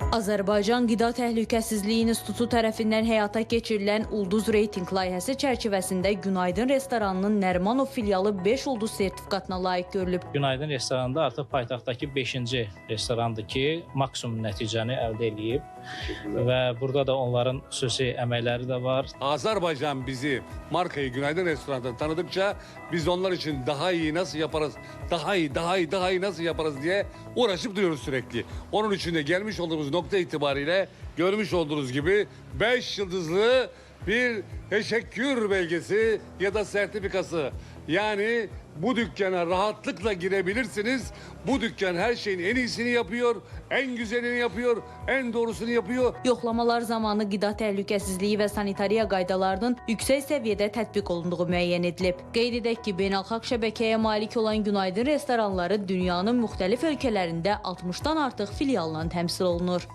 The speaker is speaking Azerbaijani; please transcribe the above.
Azərbaycan Qida Təhlükəsizliyi İnstitutu tərəfindən həyata keçirilən Ulduz Reyting layihəsi çərçivəsində Günaydın restoranının Nərimanov filialı 5 ulduz sertifikatına layiq görülüb. Günaydın restoranında artıq paytaxtdakı 5-ci restorandır ki, maksimum nəticəni əldə edib və burada da onların xüsusi əməkləri də var. Azerbaycan bizi markayı Günaydın Restoran'da tanıdıkça biz onlar için daha iyi nasıl yaparız, daha iyi nasıl yaparız diye uğraşıp duruyoruz sürekli. Onun için de gelmiş olduğumuz nokta itibariyle görmüş olduğunuz gibi 5 yıldızlı bir teşekkür belgesi ya da sertifikası. Yani bu dükkana rahatlıkla girebilirsiniz. Bu dükkan her şeyin en iyisini yapıyor, en güzelini yapıyor, en doğrusunu yapıyor. Yoxlamalar zamanı qida təhlükəsizliyi və sanitariya qaydalarının yüksək səviyyədə tətbiq olunduğu müəyyən edilib. Qeyd edək ki, beynəlxalq şəbəkəyə malik olan Günaydın restoranları dünyanın müxtəlif ölkələrində 60-dan artıq filialla təmsil olunur.